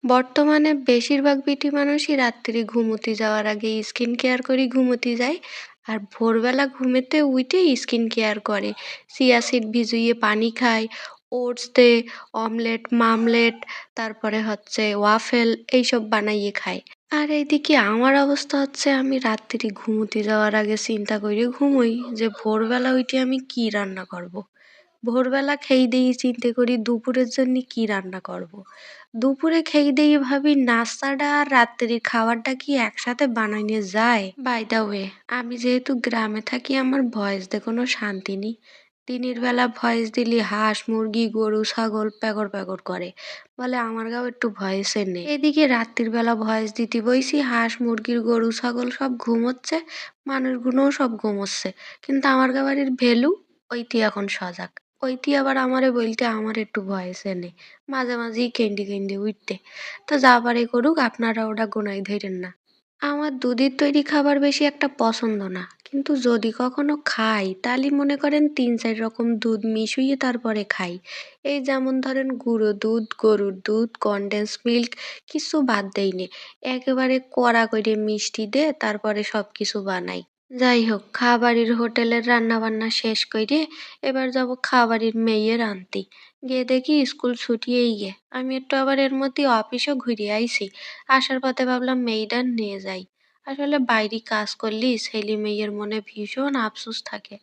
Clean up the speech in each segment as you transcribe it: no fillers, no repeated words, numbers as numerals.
বর্তমানে বেশিরভাগ বিটি মানুষই রাত্রে ঘুমুতে যাওয়ার আগে স্কিন কেয়ার করে ঘুমুতে যায়। আর ভোরবেলা ঘুমেতে উইঠে স্কিন কেয়ার করে। চিয়া সিড ভিজিয়ে পানি খায়, ওটস দে, অমলেট, মামলেট, তারপরে হচ্ছে ওয়াফেল এইসব বানাইয়ে খায়। আর এইদিকে আমার অবস্থা হচ্ছে আমি রাত্রি ঘুমুতে যাওয়ার আগে চিন্তা করে ঘুমোই যে ভোরবেলা উইঠে আমি কি রান্না করব। ভোরবেলা খেয়ে দেই চিন্তে করি দুপুরের জন্য কি রান্না করব। দুপুরে খেয়ে দেই ভাবি নাস্তাটা আর রাত্রির খাবারটা কি একসাথে বানানো যায়? বাই দা ওয়ে, আমি যেহেতু গ্রামে থাকি আমার ভয়েস দিয়ে কোনো শান্তি নেই। দিনের বেলা ভয়েস দিলি হাঁস মুরগি গরু ছাগল প্যাগর প্যাগর করে, বলে আমার গাও একটু ভয়েসে নেই। এদিকে রাত্রির বেলা ভয়েস দিতে বইছি, হাঁস মুরগির গরু ছাগল সব ঘুমোচ্ছে, মানুষগুলোও সব ঘুমোচ্ছে, কিন্তু আমার গাবাড়ির ভ্যালু ওইটি এখন সজাগ। ওইটি আবার আমারে বলতে আমার একটু ভয়েসে নেই, মাঝে মাঝেই কেন্ডি কেন্ডি উঠতে। তো যা পারে করুক, আপনারা ওটা গোনায় ধরেন না। আমার দুধের তৈরি খাবার বেশি একটা পছন্দ না, কিন্তু যদি কখনো খাই তাহলে মনে করেন ৩-৪ রকম দুধ মিশিয়ে তারপরে খাই। এই যেমন ধরেন গুঁড়ো দুধ, গরুর দুধ, কনডেন্স মিল্ক, কিছু বাদ দেইনি। একেবারে কড়া করে মিষ্টি দিয়ে তারপরে সব কিছু বানাই। যাই হোক, খাবারের হোটেলের রান্না বান্না শেষ করে এবার যাব খাবারের মেয়ের আনতে। গিয়ে দেখি স্কুল ছুটিয়েই গে। আমি একটু আবার এর মধ্যে অফিসও ঘুরে আইছি। আসার পথে ভাবলাম মেয়েটা নিয়ে যাই। আসলে বাইরে কাজ করলে ছেলে মেয়ের মনে ভীষণ আফসোস থাকে।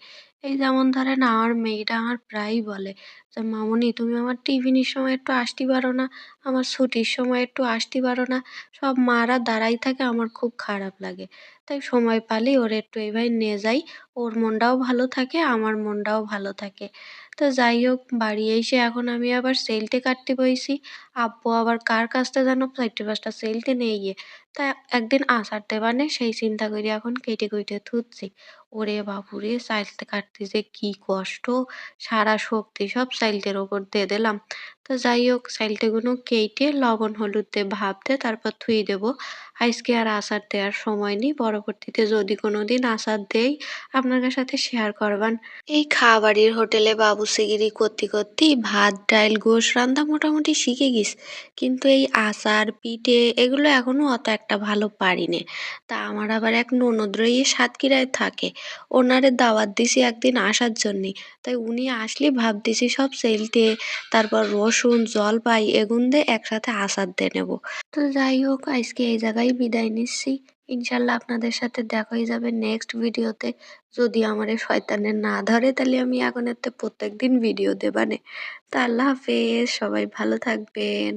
এই যেমন ধরেন আমার মেয়েটা আমার প্রায়ই বলে যে মামুনি তুমি আমার টিফিনের সময় একটু আসতে পারো না, আমার ছুটির সময় একটু আসতে পারো না। সব মারা দাঁড়াই থাকে, আমার খুব খারাপ লাগে। তাই সময় পালেই ওরে একটু এইভাবে নিয়ে যাই। ওর মনটাও ভালো থাকে, আমার মনটাও ভালো থাকে। তো যাই হোক, বাড়ি এসে এখন আমি আবার সেলটে কাটতে বইছি। আব্বু আবার কার কাছটা যেন ৪টে ৫টা সেলটে নিয়ে গিয়ে তা একদিন আচার দেবানে সেই চিন্তা করে এখন কেটে কুইটে থুচ্ছি। ওরে বাপুরে, চাইলতে কাটতে যে কি কষ্ট! সারা শক্তি সব চাইলটের ওপর দিয়ে দিলাম। তো যাই হোক, চাইলটেগুলো কেটে লবণ হলুদ দিয়ে ভাপ দিয়ে তারপর থুই দেবো। আজকে আর আচার দেওয়ার সময় নেই, পরবর্তীতে যদি কোনোদিন আচার দেই আপনাদের সাথে শেয়ার করবান। এই খাবারের হোটেলে বাবুর্চিগিরি করতে করতে ভাত ডাইল গোশ রান্দা মোটামুটি শিখে গেছি, কিন্তু এই আচার পিঠে এগুলো এখনো অত একটা ভালো পারি নে। তা আমার আবার এক ননদ রইয়ে সাতক্ষীরায় থাকে, ওনারে দাওয়াত দিছি একদিন আসার জন্যে। তাই উনি আসলে ভাবতেছি সব সেলটে, তারপর রসুন জলপাই এগুন দিয়ে একসাথে আচার দিয়ে নেবো। তো যাই হোক, আজকে এই জায়গায় বিদায় নিচ্ছি। ইনশাল্লাহ আপনাদের সাথে দেখা হয়ে যাবে নেক্সট ভিডিওতে। যদি আমারে শয়তানে না ধরে তাহলে আমি এখন এতে প্রত্যেকদিন ভিডিও দেবানে। তা আল্লাহ হাফেজ, সবাই ভালো থাকবেন।